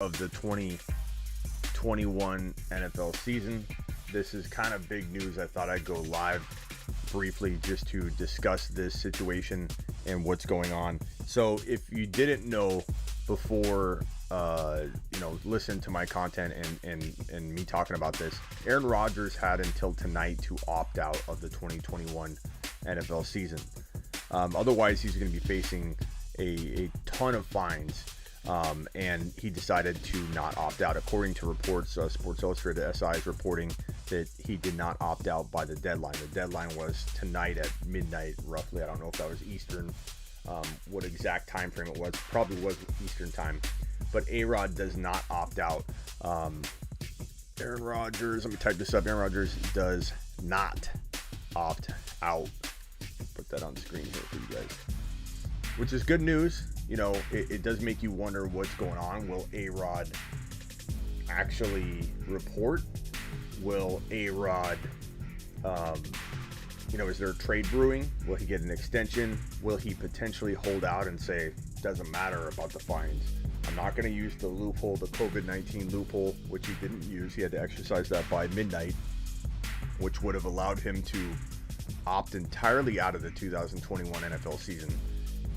of the 2021 NFL season. This is kind of big news. I thought I'd go live briefly just to discuss this situation and what's going on. So if you didn't know before, listen to my content and me talking about this, Aaron Rodgers had until tonight to opt out of the 2021 NFL season. Otherwise, he's going to be facing a ton of fines. And he decided to not opt out. According to reports, Sports Illustrated SI is reporting that he did not opt out by the deadline. The deadline was tonight at midnight, roughly. I don't know if that was Eastern, what exact time frame it was. Probably was Eastern time. But A-Rod does not opt out. Aaron Rodgers, let me type this up. Aaron Rodgers does not opt out. Put that on screen here for you guys, which is good news. You know, it does make you wonder what's going on. Will A-Rod actually report? Will A-Rod, is there a trade brewing? Will he get an extension? Will he potentially hold out and say, doesn't matter about the fines? I'm not going to use the loophole, the COVID-19 loophole, which he didn't use. He had to exercise that by midnight, which would have allowed him to opt entirely out of the 2021 NFL season.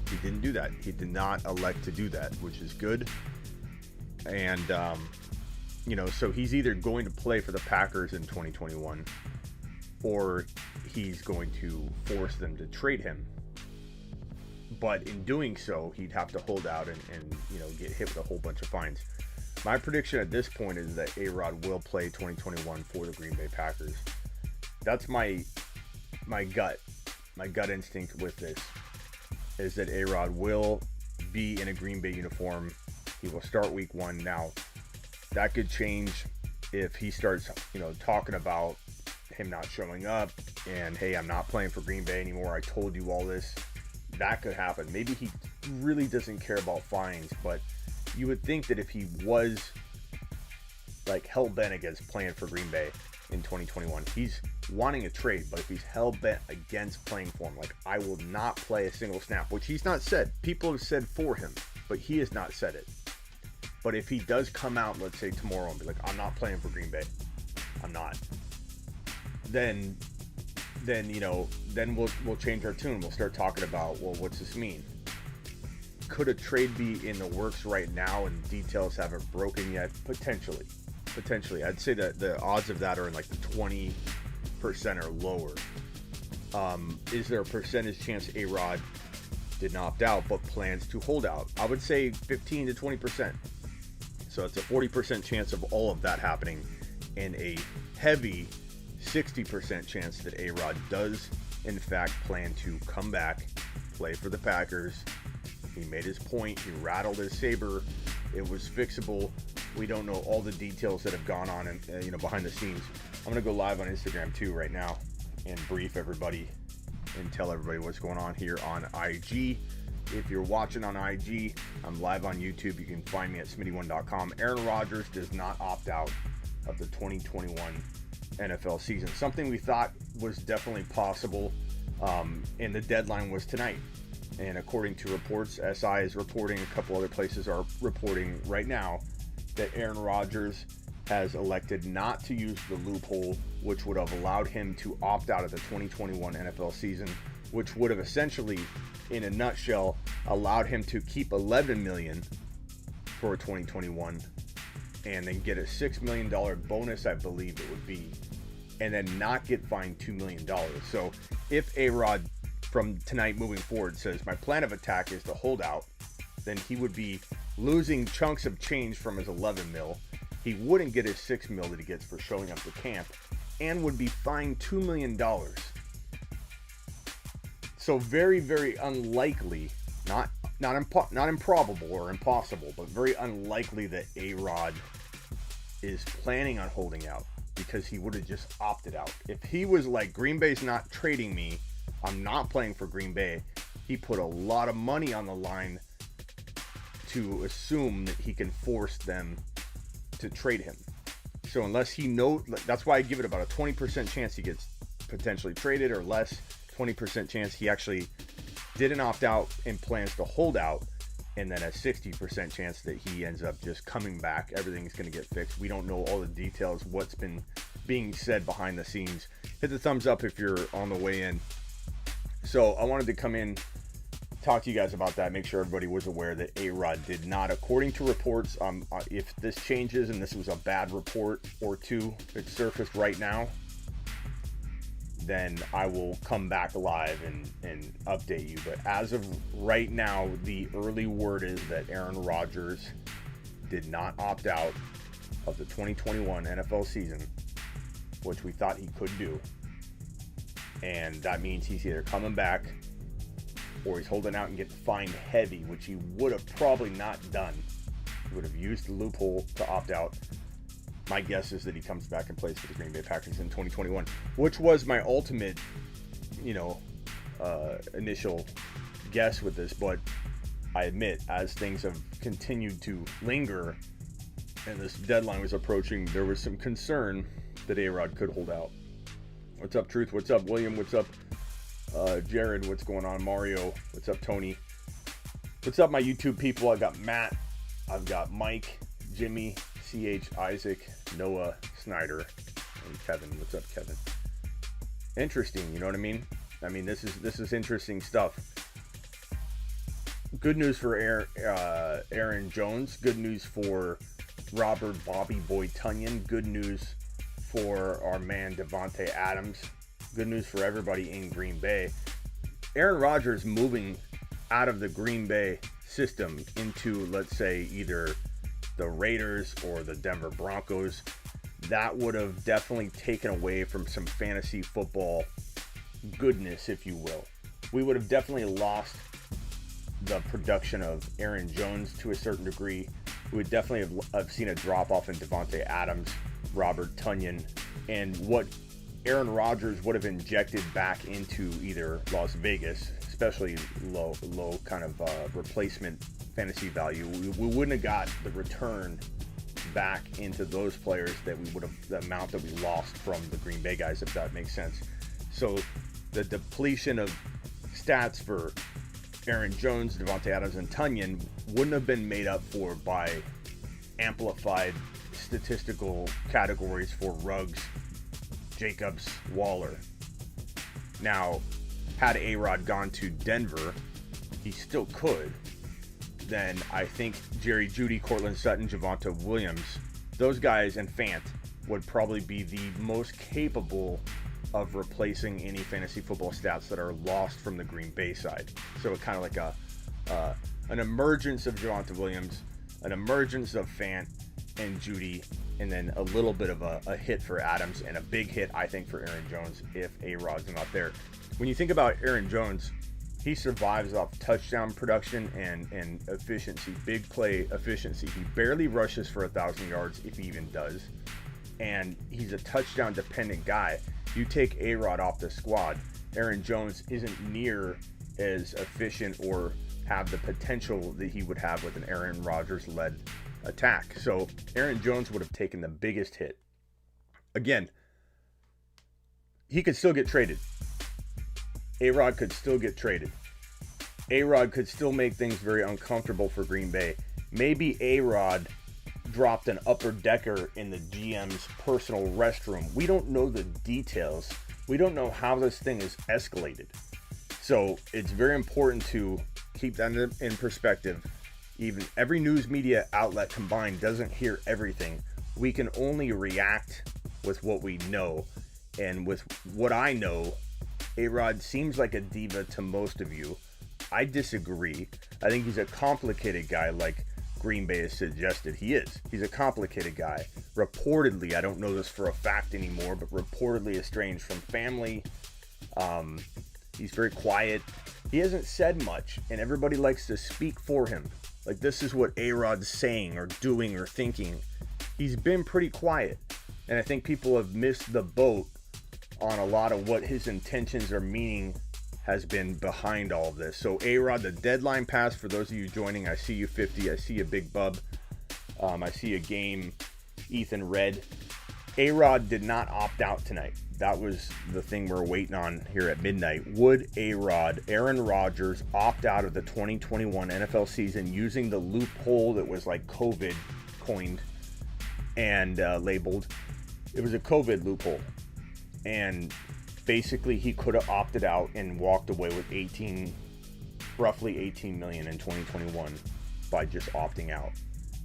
He didn't do that. He did not elect to do that, which is good. And, so he's either going to play for the Packers in 2021 or he's going to force them to trade him. But in doing so, he'd have to hold out and get hit with a whole bunch of fines. My prediction at this point is that A-Rod will play 2021 for the Green Bay Packers. That's my gut instinct with this. Is that A-Rod will be in a Green Bay uniform. He will start week 1. Now, that could change if he starts, talking about him not showing up and, hey, I'm not playing for Green Bay anymore. I told you all this. That could happen. Maybe he really doesn't care about fines, but you would think that if he was like hell-bent against playing for Green Bay in 2021, he's wanting a trade, but if he's hell-bent against playing for him, like, I will not play a single snap, which he's not said. People have said for him, but he has not said it. But if he does come out, let's say tomorrow, and be like, I'm not playing for Green Bay, I'm not, then we'll change our tune. We'll start talking about, well, what's this mean? Could a trade be in the works right now and details haven't broken yet? Potentially. I'd say that the odds of that are in like the 20% or lower. Is there a percentage chance A-Rod did not opt out but plans to hold out? I would say 15 to 20%. So it's a 40% chance of all of that happening, and a heavy 60% chance that A-Rod does in fact plan to come back, play for the Packers. He made his point. He rattled his saber. It was fixable. We don't know all the details that have gone on and behind the scenes. I'm gonna go live on Instagram too right now and brief everybody and tell everybody what's going on here on IG. If you're watching on IG, I'm live on YouTube. You can find me at smitty1.com. Aaron Rodgers does not opt out of the 2021 NFL season. Something we thought was definitely possible, and the deadline was tonight. And according to reports, SI is reporting, a couple other places are reporting right now, that Aaron Rodgers has elected not to use the loophole, which would have allowed him to opt out of the 2021 NFL season, which would have essentially, in a nutshell, allowed him to keep $11 million for 2021 and then get a $6 million bonus, I believe it would be, and then not get fined $2 million. So if A-Rod from tonight moving forward says, my plan of attack is to hold out, then he would be losing chunks of change from his 11 mil. He wouldn't get his 6 mil that he gets for showing up to camp, and would be fined $2 million. So very, very unlikely, not improbable or impossible, but very unlikely that A-Rod is planning on holding out, because he would have just opted out. If he was like, Green Bay's not trading me, I'm not playing for Green Bay, he put a lot of money on the line to assume that he can force them to trade him. So unless he knows, that's why I give it about a 20% chance he gets potentially traded, or less, 20% chance he actually didn't opt out and plans to hold out. and then a 60% chance that he ends up just coming back. Everything's going to get fixed. We don't know all the details, what's been being said behind the scenes. Hit the thumbs up if you're on the way in. So I wanted to come in, talk to you guys about that, make sure everybody was aware that A-Rod did not, according to reports, if this changes and this was a bad report or two that surfaced right now, then I will come back live and update you. But as of right now, the early word is that Aaron Rodgers did not opt out of the 2021 NFL season, which we thought he could do. And that means he's either coming back or he's holding out and getting fined heavy, which he would have probably not done. He would have used the loophole to opt out. My guess is that he comes back and plays for the Green Bay Packers in 2021, which was my ultimate, initial guess with this. But I admit, as things have continued to linger and this deadline was approaching, there was some concern that A-Rod could hold out. What's up, Truth? What's up, William? What's up, Jared? What's going on, Mario? What's up, Tony? What's up, my YouTube people? I've got Matt. I've got Mike, Jimmy, CH, Isaac, Noah, Snyder, and Kevin. What's up, Kevin? Interesting, you know what I mean? I mean, this is interesting stuff. Good news for Aaron Jones. Good news for Robert Bobby Boy Tunyon. Good news for our man Devontae Adams. Good news for everybody in Green Bay. Aaron Rodgers moving out of the Green Bay system into, let's say, either the Raiders or the Denver Broncos, that would have definitely taken away from some fantasy football goodness, if you will. We would have definitely lost the production of Aaron Jones to a certain degree. We would definitely have seen a drop off in Devontae Adams, Robert Tunyon, and what Aaron Rodgers would have injected back into either Las Vegas, especially low kind of replacement fantasy value. We wouldn't have got the return back into those players that we would have, the amount that we lost from the Green Bay guys, if that makes sense. So the depletion of stats for Aaron Jones, Devontae Adams, and Tunyon wouldn't have been made up for by amplified statistical categories for Ruggs, Jacobs, Waller. Now, had A-Rod gone to Denver, he still could. Then I think Jerry Jeudy, Cortland Sutton, Javonte Williams, those guys, and Fant would probably be the most capable of replacing any fantasy football stats that are lost from the Green Bay side. So kind of like an emergence of Javonte Williams, an emergence of Fant and Jeudy, and then a little bit of a hit for Adams, and a big hit, I think, for Aaron Jones if A-Rod's not there. When you think about Aaron Jones, he survives off touchdown production and efficiency, big play efficiency. He barely rushes for 1,000 yards, if he even does. And he's a touchdown dependent guy. You take A-Rod off the squad, Aaron Jones isn't near as efficient or have the potential that he would have with an Aaron Rodgers-led attack. So Aaron Jones would have taken the biggest hit. Again, he could still get traded. A-Rod could still get traded. A-Rod could still make things very uncomfortable for Green Bay. Maybe A-Rod dropped an upper decker in the GM's personal restroom. We don't know the details. We don't know how this thing is escalated. So it's very important to keep that in perspective. Even every news media outlet combined doesn't hear everything. We can only react with what we know. And with what I know, A-Rod seems like a diva to most of you. I disagree. I think he's a complicated guy, like Green Bay has suggested he is. He's a complicated guy. Reportedly, I don't know this for a fact anymore, but reportedly estranged from family. He's very quiet. He hasn't said much, and everybody likes to speak for him. Like, this is what A-Rod's saying or doing or thinking. He's been pretty quiet, and I think people have missed the boat on a lot of what his intentions or meaning has been behind all of this. So A-Rod, the deadline passed. For those of you joining, I see you 50. I see you Big Bub. I see a game, Ethan Red. A-Rod did not opt out tonight. that was the thing we're waiting on here at midnight. Would Aaron Rodgers, opt out of the 2021 NFL season using the loophole that was like COVID coined and labeled? It was a COVID loophole. And basically he could have opted out and walked away with roughly 18 million in 2021 by just opting out.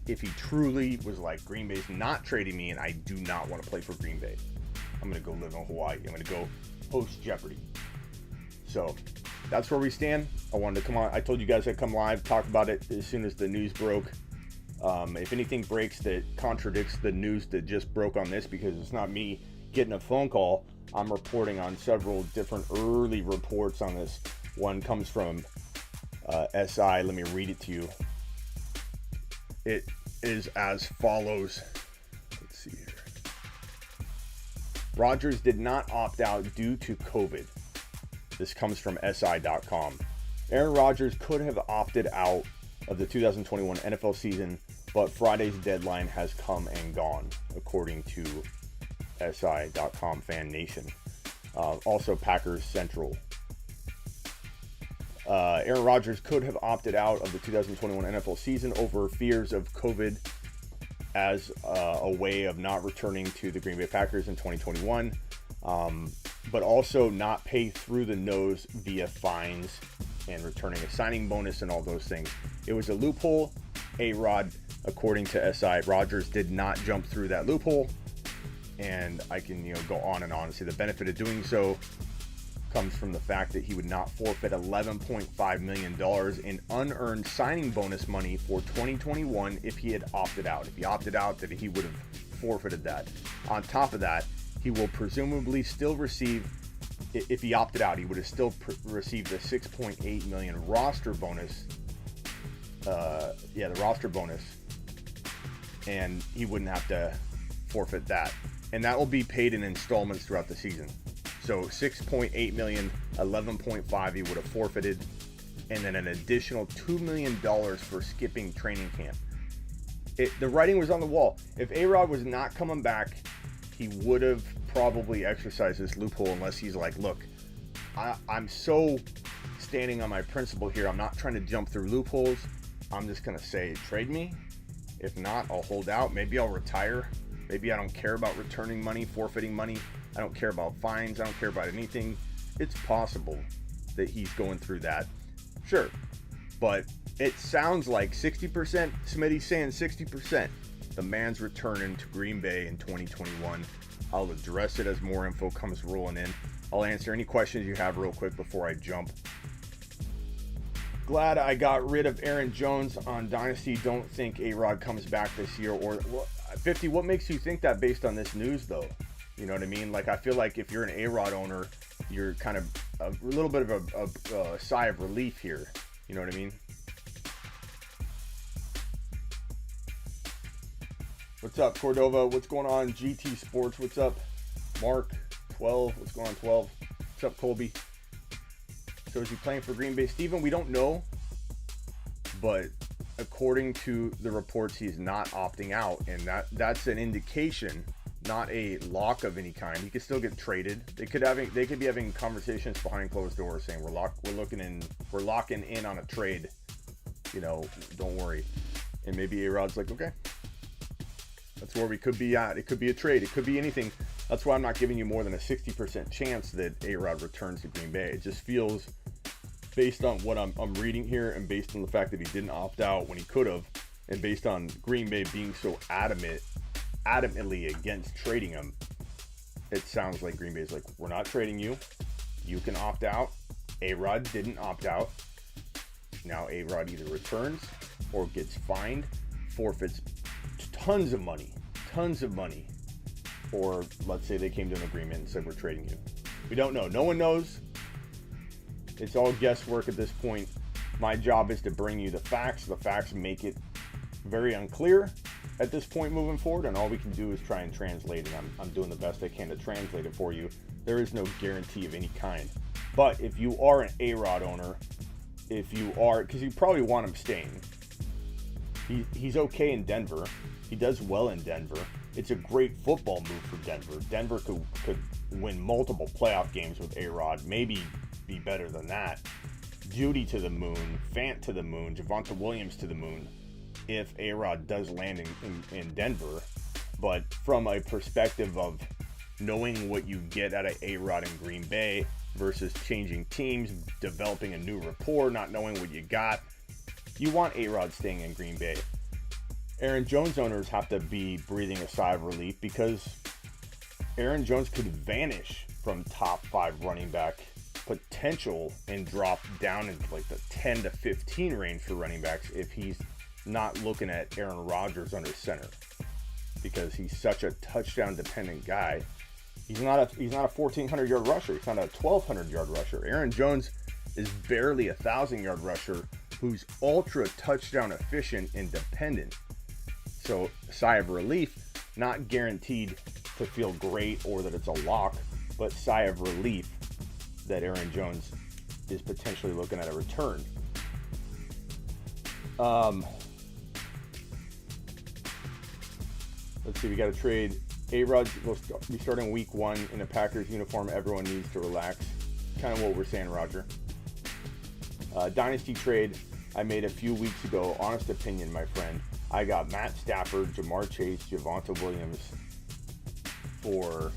If he truly was like, Green Bay's not trading me and I do not want to play for Green Bay, I'm going to go live in Hawaii. I'm going to go host Jeopardy. So that's where we stand. I wanted to come on. I told you guys I'd come live, talk about it as soon as the news broke. If anything breaks that contradicts the news that just broke on this, because it's not me getting a phone call, I'm reporting on several different early reports on this. One comes from SI. Let me read it to you. It is as follows. Let's see here. Rodgers did not opt out due to COVID. This comes from SI.com. Aaron Rodgers could have opted out of the 2021 NFL season, but Friday's deadline has come and gone, according to SI.com Fan Nation. Also Packers Central. Aaron Rodgers could have opted out of the 2021 NFL season over fears of COVID as a way of not returning to the Green Bay Packers in 2021, but also not pay through the nose via fines and returning a signing bonus and all those things. It was a loophole. A-Rod, according to SI, Rodgers did not jump through that loophole, and I can go on and on and say the benefit of doing so comes from the fact that he would not forfeit $11.5 million in unearned signing bonus money for 2021 if he had opted out. If he opted out, that he would have forfeited that. On top of that, he will presumably still receive, if he opted out, he would have still received the $6.8 million roster bonus. The roster bonus. And he wouldn't have to forfeit that. And that will be paid in installments throughout the season. So 6.8 million, 11.5 he would have forfeited, and then an additional $2 million for skipping training camp. The writing was on the wall. If A-Rod was not coming back, he would have probably exercised this loophole, unless he's like, look, I'm so standing on my principle here. I'm not trying to jump through loopholes. I'm just going to say, trade me. If not, I'll hold out. Maybe I'll retire. Maybe I don't care about returning money, forfeiting money. I don't care about fines. I don't care about anything. It's possible that he's going through that. Sure. But it sounds like 60%. Smitty's saying 60%. The man's returning to Green Bay in 2021. I'll address it as more info comes rolling in. I'll answer any questions you have real quick before I jump. Glad I got rid of Aaron Jones on Dynasty. Don't think A-Rod comes back this year. Or 50, what makes you think that based on this news, though? You know what I mean? Like, I feel like if you're an A-Rod owner, you're kind of a little bit of a sigh of relief here. You know what I mean? What's up, Cordova? What's going on? GT Sports, what's up? Mark, 12, what's going on, 12? What's up, Colby? So is he playing for Green Bay? Steven, we don't know, but according to the reports, he's not opting out, and that's an indication, not a lock of any kind. He could still get traded. They could be having conversations behind closed doors saying we're locking in on a trade. Don't worry. And maybe A-Rod's like, okay, that's where we could be at. It could be a trade. It could be anything. That's why I'm not giving you more than a 60% chance that A-Rod returns to Green Bay. It just feels, based on what I'm reading here, and based on the fact that he didn't opt out when he could have, and based on Green Bay being so adamantly against trading him, it sounds like Green Bay's like, we're not trading you. You can opt out. A-Rod didn't opt out. Now A-Rod either returns or gets fined, forfeits tons of money, or let's say they came to an agreement and said, we're trading you. We don't know. No one knows. It's all guesswork at this point. My job is to bring you the facts. The facts make it very unclear at this point moving forward, and all we can do is try and translate it. I'm doing the best I can to translate it for you. There is no guarantee of any kind. But if you are an A-Rod owner, because you probably want him staying. He's okay in Denver. He does well in Denver. It's a great football move for Denver. Denver could win multiple playoff games with A-Rod, maybe be better than that. Judy to the moon, Fant to the moon, Javonte Williams to the moon, if A-Rod does land in Denver. But from a perspective of knowing what you get out of A-Rod in Green Bay versus changing teams, developing a new rapport, not knowing what you got, you want A-Rod staying in Green Bay. Aaron Jones owners have to be breathing a sigh of relief because Aaron Jones could vanish from top 5 running back potential and drop down into like the 10 to 15 range for running backs if he's not looking at Aaron Rodgers under center, because he's such a touchdown dependent guy. He's not a 1,400 yard rusher. He's not a 1,200 yard rusher. Aaron Jones is barely a 1,000 yard rusher who's ultra touchdown efficient and dependent. So sigh of relief, not guaranteed to feel great or that it's a lock, but sigh of relief that Aaron Jones is potentially looking at a return. Let's see, we got to trade. A-Rod will be starting week 1 in a Packers uniform. Everyone needs to relax. Kind of what we're saying, Roger. Dynasty trade I made a few weeks ago. Honest opinion, my friend. I got Matt Stafford, Jamar Chase, Javonte Williams for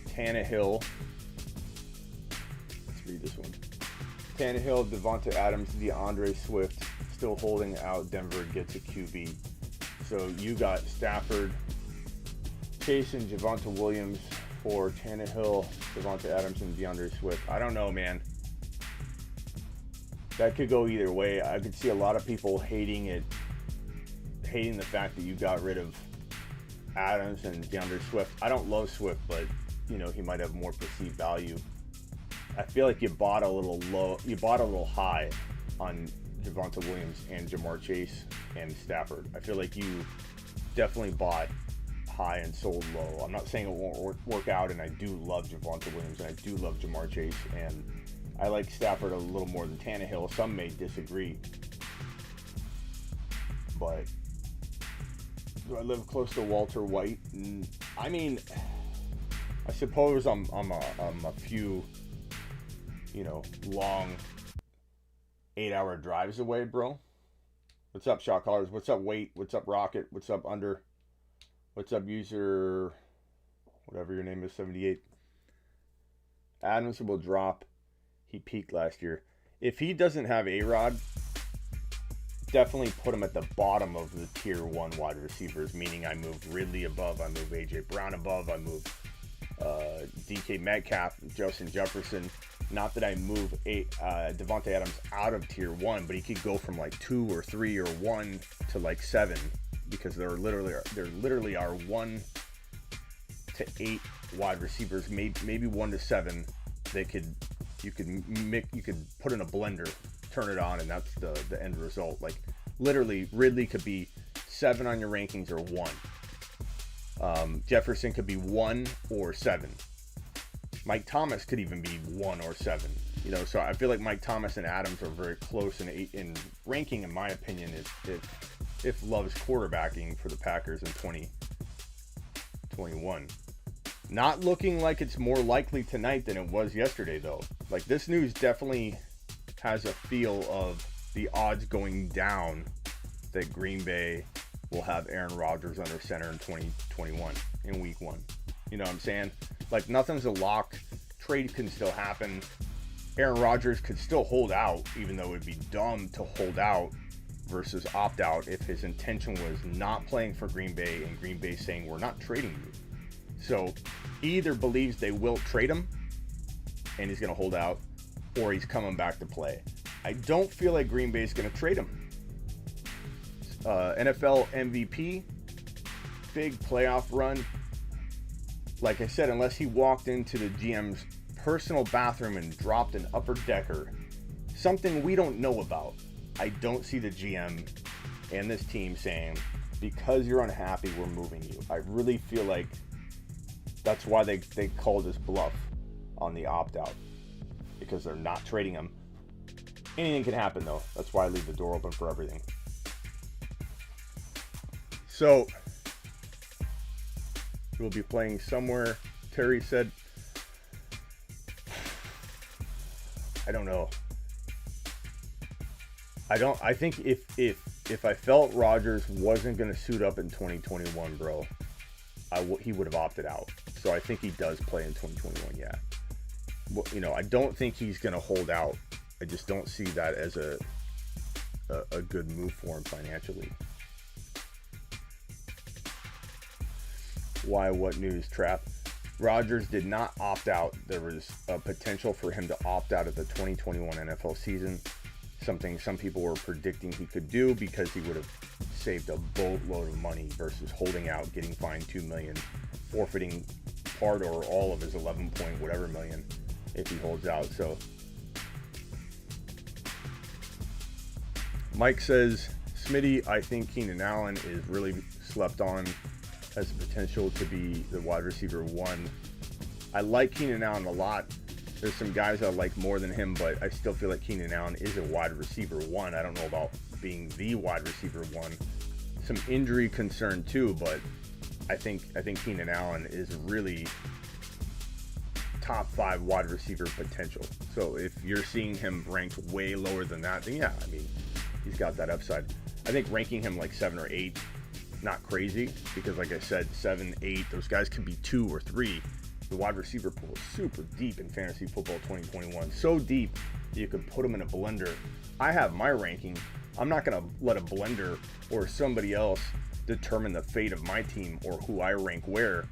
Tannehill. Let's read this one. Tannehill, Devonta Adams, DeAndre Swift. Still holding out. Denver gets a QB. So you got Stafford, Chase, and Javonte Williams for Tannehill, Devonta Adams, and DeAndre Swift. I don't know, man. That could go either way. I could see a lot of people hating the fact that you got rid of Adams and DeAndre Swift. I don't love Swift, but you know, he might have more perceived value. I feel like you bought a little low. You bought a little high on Javonte Williams and Jamar Chase and Stafford. I feel like you definitely bought high and sold low. I'm not saying it won't work out, and I do love Javonte Williams and I do love Jamar Chase, and I like Stafford a little more than Tannehill. Some may disagree, but do I live close to Walter White? I mean, I suppose I'm a few, long 8-hour drives away, bro. What's up, shot callers? What's up, Wait? What's up, Rocket? What's up, Under? What's up, user, whatever your name is, 78? Adams will drop. He peaked last year. If he doesn't have A-Rod, definitely put him at the bottom of the tier 1 wide receivers, meaning I move Ridley above, I move A.J. Brown above, I move DK Metcalf, Justin Jefferson. Not that I move Devonta Adams out of tier 1, but he could go from like 2 or 3 or 1 to like 7, because there literally are 1 to 8 wide receivers, maybe 1 to 7 that you could put in a blender, turn it on, and that's the end result. Like literally, Ridley could be 7 on your rankings or 1. Jefferson could be 1 or 7. Mike Thomas could even be 1 or 7. So I feel like Mike Thomas and Adams are very close in ranking, in my opinion, if Love's quarterbacking for the Packers in 2021. Not looking like it's more likely tonight than it was yesterday, though. Like, this news definitely has a feel of the odds going down that Green Bay will have Aaron Rodgers under center in 2021 in week 1. You know what I'm saying? Like, nothing's a lock. Trade can still happen. Aaron Rodgers could still hold out, even though it would be dumb to hold out versus opt out if his intention was not playing for Green Bay and Green Bay saying, we're not trading you. So he either believes they will trade him and he's going to hold out, or he's coming back to play. I don't feel like Green Bay is going to trade him. NFL MVP, big playoff run. Like I said, unless he walked into the GM's personal bathroom and dropped an upper decker, something we don't know about, I don't see the GM and this team saying, because you're unhappy, we're moving you. I really feel like that's why they called this bluff on the opt-out, because they're not trading him. Anything can happen, though. That's why I leave the door open for everything. So he will be playing somewhere. Terry said, I don't know. I think if I felt Rodgers wasn't going to suit up in 2021, bro, he would have opted out. So I think he does play in 2021, yeah. Well, you know, I don't think he's going to hold out. I just don't see that as a good move for him financially. Why? What news, Trap? Rodgers did not opt out. There was a potential for him to opt out of the 2021 NFL season. Something some people were predicting he could do because he would have saved a boatload of money versus holding out, getting fined $2 million, forfeiting part or all of his 11 point whatever million if he holds out. So Mike says, Smitty, I think Keenan Allen is really slept on, has the potential to be the wide receiver one. I like Keenan Allen a lot. There's some guys I like more than him, but I still feel like Keenan Allen is a wide receiver one. I don't know about being the wide receiver one. Some injury concern too, but I think Keenan Allen is really top 5 wide receiver potential. So if you're seeing him ranked way lower than that, then yeah, I mean, he's got that upside. I think ranking him like 7 or 8, not crazy, because like I said, 7, 8, those guys could be 2 or 3. The wide receiver pool is super deep in fantasy football 2021. So deep that you could put them in a blender. I have my ranking. I'm not going to let a blender or somebody else determine the fate of my team or who I rank where.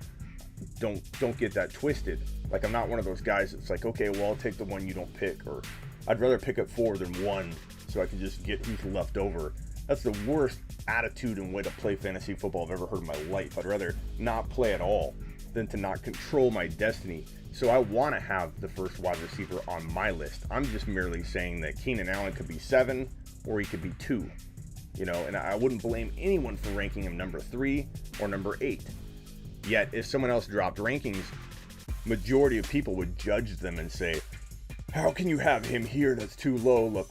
Don't get that twisted. Like, I'm not one of those guys that's like, okay, well, I'll take the one you don't pick, or I'd rather pick up 4 than 1 so I can just get who's left over. That's the worst attitude and way to play fantasy football I've ever heard in my life. I'd rather not play at all than to not control my destiny. So I want to have the first wide receiver on my list. I'm just merely saying that Keenan Allen could be 7 or he could be 2. You know, and I wouldn't blame anyone for ranking him number 3 or number 8. Yet if someone else dropped rankings, majority of people would judge them and say, how can you have him here? That's too low. Look,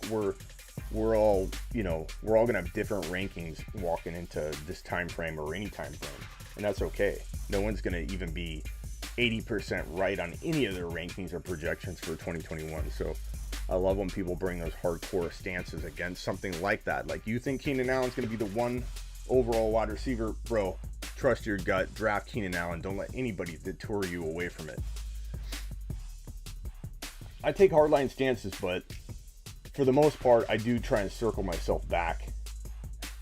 we're all, you know, we're all gonna have different rankings walking into this time frame or any time frame, and that's okay. No one's gonna even be 80% right on any of their rankings or projections for 2021. So I love when people bring those hardcore stances against something like that. Like, you think Keenan Allen's gonna be the one overall wide receiver? Bro, trust your gut, draft Keenan Allen. Don't let anybody detour you away from it. I take hardline stances, but for the most part, I do try and circle myself back,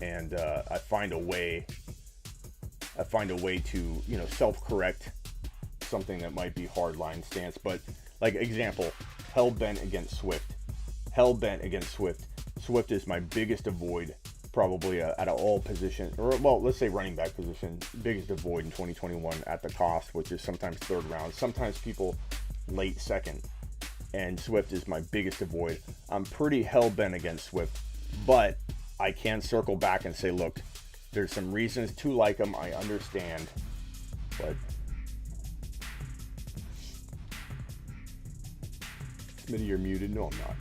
and I find a way to, you know, self-correct something that might be hardline stance. But like, example, hell-bent against Swift. Hell-bent against Swift. Swift is my biggest avoid, probably out of all positions, or well, let's say running back position, biggest avoid in 2021 at the cost, which is sometimes 3rd round, sometimes people late 2nd. And Swift is my biggest avoid. I'm pretty hell-bent against Swift, but I can circle back and say, look, there's some reasons to like him. I understand, but Smitty, you're muted. No, I'm not,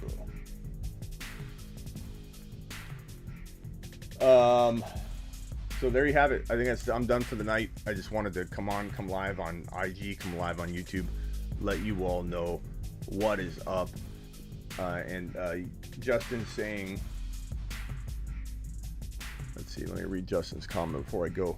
bro. So there you have it. I think I'm done for the night. I just wanted to come live on IG, come live on YouTube, let you all know what is up. And Justin's saying, let's see, let me read Justin's comment before I go.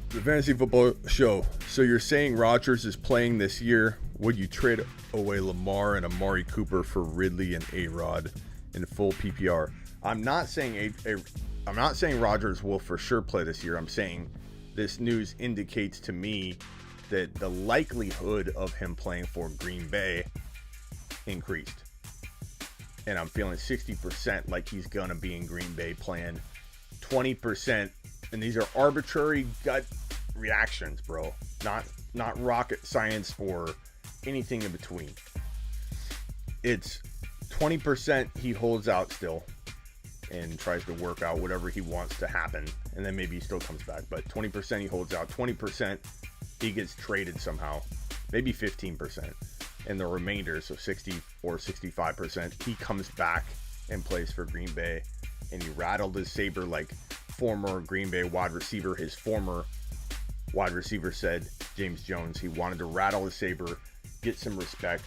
The Fantasy Football Show. So you're saying Rodgers is playing this year. Would you trade away Lamar and Amari Cooper for Ridley and A-Rod in full PPR? I'm not saying Rodgers will for sure play this year. I'm saying this news indicates to me that the likelihood of him playing for Green Bay increased. And I'm feeling 60% like he's going to be in Green Bay playing, 20%, and these are arbitrary gut reactions, bro. Not rocket science or anything in between. It's 20% he holds out still and tries to work out whatever he wants to happen, and then maybe he still comes back. But 20% he holds out, 20% he gets traded somehow, maybe 15%, and the remainder, so 60 or 65%, he comes back and plays for Green Bay, and he rattled his saber like former Green Bay wide receiver. His former wide receiver said, James Jones, he wanted to rattle the saber, get some respect.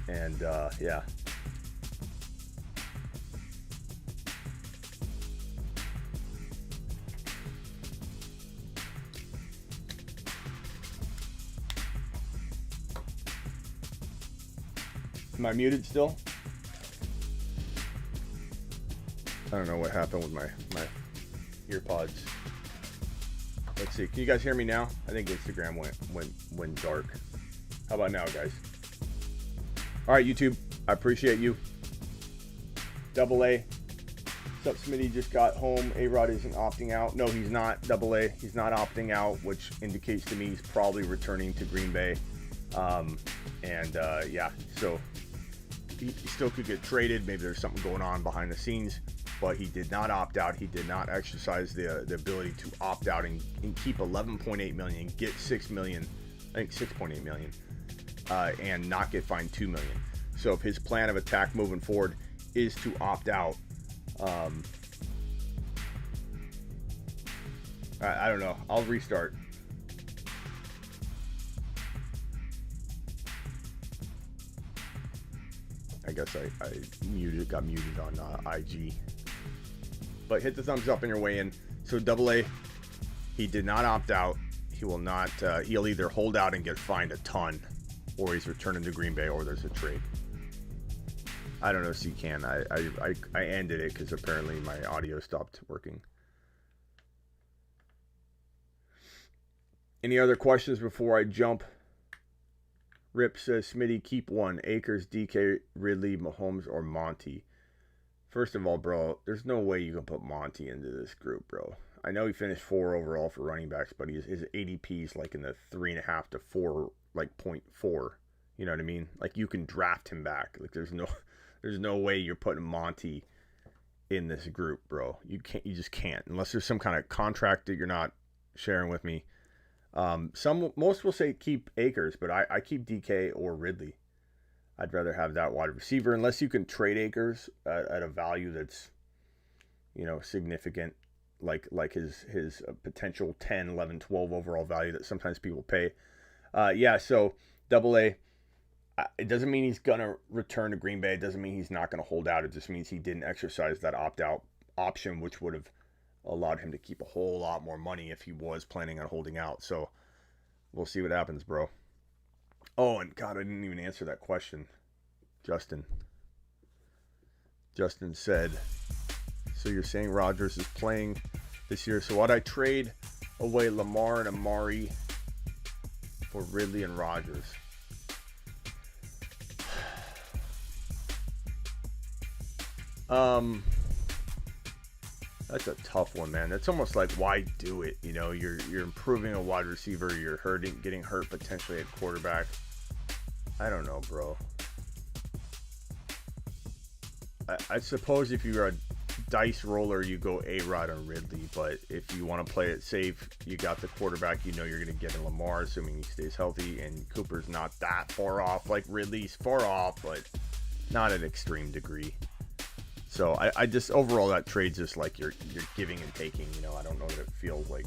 And yeah. Am I muted still? I don't know what happened with my earpods. Let's see. Can you guys hear me now? I think Instagram went dark. How about now, guys? All right, YouTube. I appreciate you. Double A. Sup, Smitty just got home. A-Rod isn't opting out. No, he's not. Double A. He's not opting out, which indicates to me he's probably returning to Green Bay. Yeah, so he still could get traded. Maybe there's something going on behind the scenes, but he did not opt out. He did not exercise the ability to opt out and keep 11.8 million, get 6 million, I think 6.8 million, and not get fined 2 million. So if his plan of attack moving forward is to opt out, I don't know. I'll restart. I guess I got muted on IG. But hit the thumbs up on your way in. So Double A, he did not opt out. He will not. He'll either hold out and get fined a ton, or he's returning to Green Bay, or there's a trade. I don't know, C-Can. I ended it because apparently my audio stopped working. Any other questions before I jump? Rip says, Smitty, keep one. Akers, DK, Ridley, Mahomes, or Monty. First of all, bro, there's no way you can put Monty into this group, bro. I know he finished 4 overall for running backs, but his ADP is like in the 3.5 to 4, like 0.4. You know what I mean? Like, you can draft him back. Like, there's no way you're putting Monty in this group, bro. You just can't, unless there's some kind of contract that you're not sharing with me. Most will say keep Akers, but I keep DK or Ridley. I'd rather have that wide receiver, unless you can trade Akers at a value that's, significant, like his potential 10, 11, 12 overall value that sometimes people pay. So Double A, it doesn't mean he's gonna return to Green Bay. It doesn't mean he's not gonna hold out. It just means he didn't exercise that opt-out option, which would have allowed him to keep a whole lot more money if he was planning on holding out. So we'll see what happens, bro. Oh, and God, I didn't even answer that question. Justin said, so you're saying Rodgers is playing this year, so why'd I trade away Lamar and Amari for Ridley and Rodgers? That's a tough one, man. That's almost like, why do it? You're improving a wide receiver. You're getting hurt potentially at quarterback. I don't know, bro. I suppose if you're a dice roller, you go A-Rod or Ridley. But if you want to play it safe, you got the quarterback. You're going to get in Lamar, assuming he stays healthy. And Cooper's not that far off. Like, Ridley's far off, but not at extreme degree. So I just, overall, that trade's just like you're giving and taking. I don't know that it feels like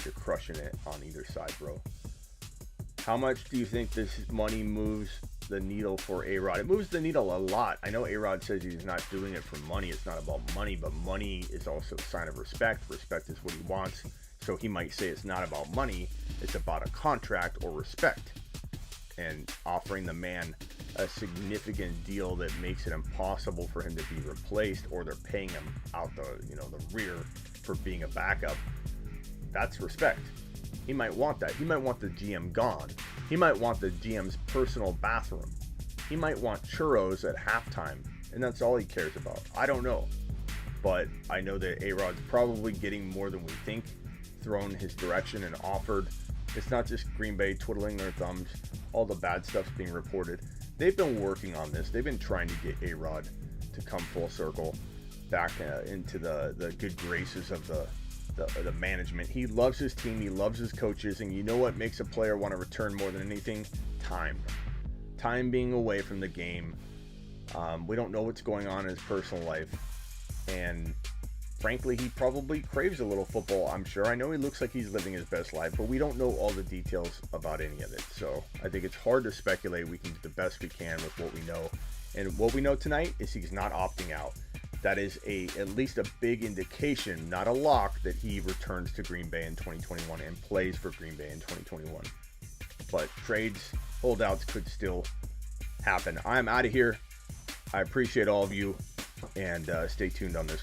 you're crushing it on either side, bro. How much do you think this money moves the needle for A-Rod? It moves the needle a lot. I know A-Rod says he's not doing it for money. It's not about money, but money is also a sign of respect. Respect is what he wants. So he might say it's not about money. It's about a contract or respect. And offering the man a significant deal that makes it impossible for him to be replaced, or they're paying him out the rear for being a backup. That's respect. He might want that. He might want the GM gone. He might want the GM's personal bathroom. He might want churros at halftime, and that's all he cares about. I don't know, but I know that A-Rod's probably getting more than we think thrown his direction and offered. It's not just Green Bay twiddling their thumbs. All the bad stuff's being reported. They've been working on this. They've been trying to get A-Rod to come full circle back into the good graces of the management. He loves his team. He loves his coaches. And you know what makes a player want to return more than anything? Time being away from the game. We don't know what's going on in his personal life. And frankly, he probably craves a little football, I'm sure. I know he looks like he's living his best life, but we don't know all the details about any of it. So I think it's hard to speculate. We can do the best we can with what we know. And what we know tonight is he's not opting out. That is at least a big indication, not a lock, that he returns to Green Bay in 2021 and plays for Green Bay in 2021. But trades, holdouts could still happen. I'm out of here. I appreciate all of you, and stay tuned on this